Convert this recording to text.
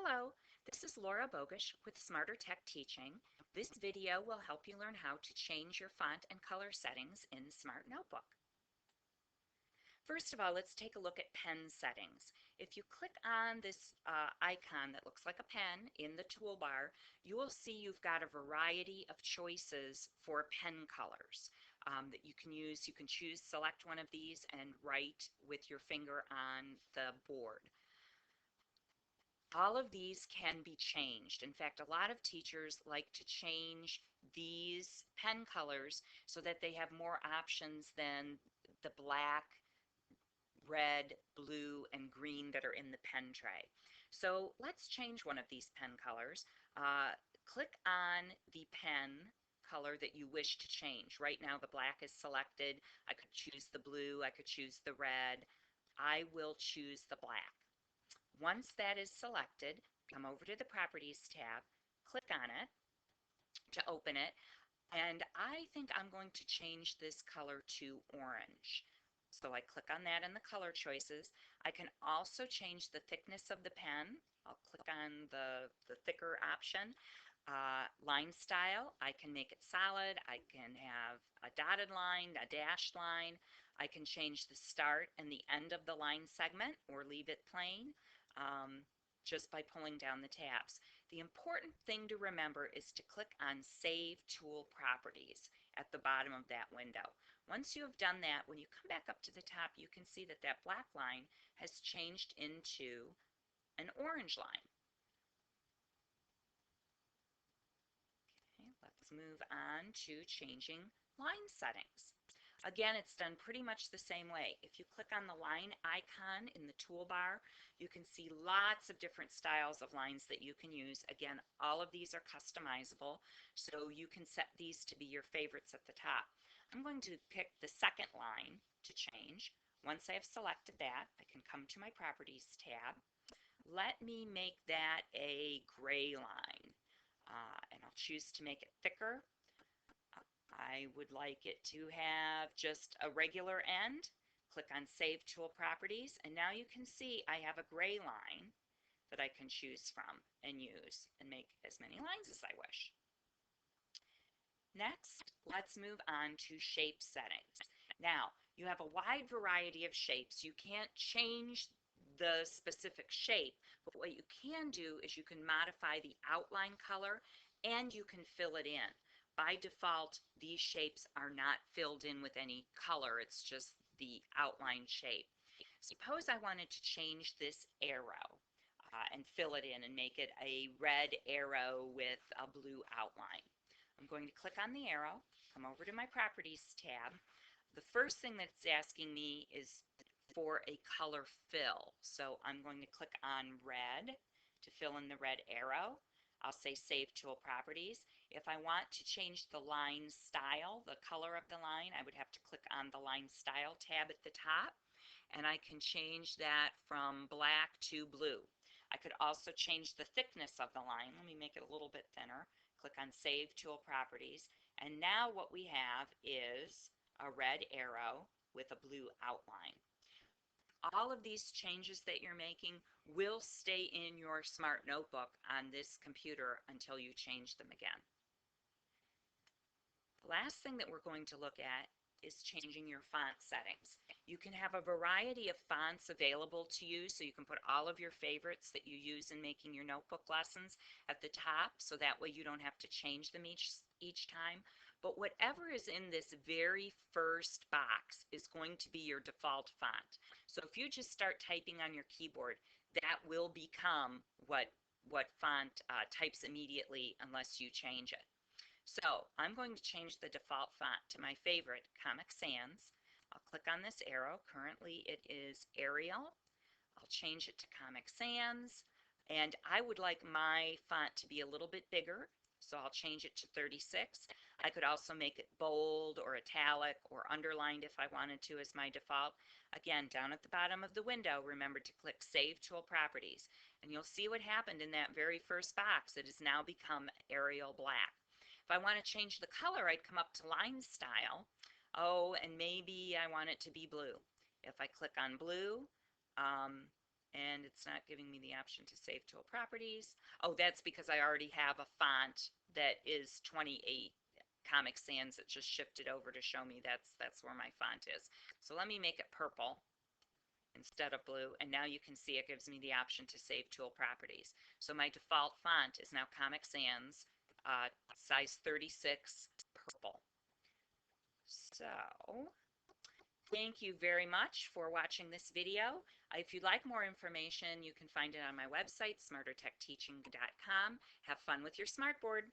Hello, this is Laura Bogish with Smarter Tech Teaching. This video will help you learn how to change your font and color settings in Smart Notebook. First of all, let's take a look at pen settings. If you click on this icon that looks like a pen in the toolbar, you will see you've got a variety of choices for pen colors that you can use. You can select one of these and write with your finger on the board. All of these can be changed. In fact, a lot of teachers like to change these pen colors so that they have more options than the black, red, blue, and green that are in the pen tray. So let's change one of these pen colors. Click on the pen color that you wish to change. Right now the black is selected. I could choose the blue, I could choose the red. I will choose the black. Once that is selected, come over to the Properties tab, click on it to open it, and I think I'm going to change this color to orange. So I click on that in the color choices. I can also change the thickness of the pen. I'll click on the thicker option. Line style, I can make it solid. I can have a dotted line, a dashed line. I can change the start and the end of the line segment or leave it plain just by pulling down the tabs. The important thing to remember is to click on Save Tool Properties at the bottom of that window. Once you have done that, when you come back up to the top, you can see that that black line has changed into an orange line. Let's move on to changing line settings. Again, it's done pretty much the same way. If you click on the line icon in the toolbar, you can see lots of different styles of lines that you can use. Again, all of these are customizable, so you can set these to be your favorites at the top. I'm going to pick the second line to change. Once I have selected that, I can come to my Properties tab. Let me make that a gray line. And I'll choose to make it thicker. I would like it to have just a regular end. Click on Save Tool Properties, and now you can see I have a gray line that I can choose from and use and make as many lines as I wish. Next, let's move on to shape settings. Now, you have a wide variety of shapes. You can't change the specific shape, but what you can do is you can modify the outline color and you can fill it in. By default, these shapes are not filled in with any color. It's just the outline shape. Suppose I wanted to change this arrow and fill it in and make it a red arrow with a blue outline. I'm going to click on the arrow, come over to my Properties tab. The first thing that's asking me is for a color fill. So I'm going to click on red to fill in the red arrow. I'll say Save Tool Properties. If I want to change the line style, the color of the line, I would have to click on the Line Style tab at the top, and I can change that from black to blue. I could also change the thickness of the line. Let me make it a little bit thinner. Click on Save Tool Properties, and now what we have is a red arrow with a blue outline. All of these changes that you're making will stay in your Smart Notebook on this computer until you change them again. The last thing that we're going to look at is changing your font settings. You can have a variety of fonts available to you, so you can put all of your favorites that you use in making your notebook lessons at the top, so that way you don't have to change them each time. But whatever is in this very first box is going to be your default font. So if you just start typing on your keyboard, that will become what font types immediately unless you change it. So I'm going to change the default font to my favorite, Comic Sans. I'll click on this arrow. Currently it is Arial. I'll change it to Comic Sans, and I would like my font to be a little bit bigger, so I'll change it to 36. I could also make it bold or italic or underlined if I wanted to as my default. Again, down at the bottom of the window, remember to click Save Tool Properties, and you'll see what happened in that very first box. It has now become Arial Black. If I want to change the color, I'd come up to Line Style. Oh, and maybe I want it to be blue. If I click on blue, and it's not giving me the option to save tool properties. Oh, that's because I already have a font that is 28 Comic Sans. It just shifted over to show me that's where my font is. So let me make it purple instead of blue, and now you can see it gives me the option to save tool properties. So my default font is now Comic Sans, size 36, purple. So thank you very much for watching this video. If you'd like more information, you can find it on my website, smartertechteaching.com. Have fun with your smartboard.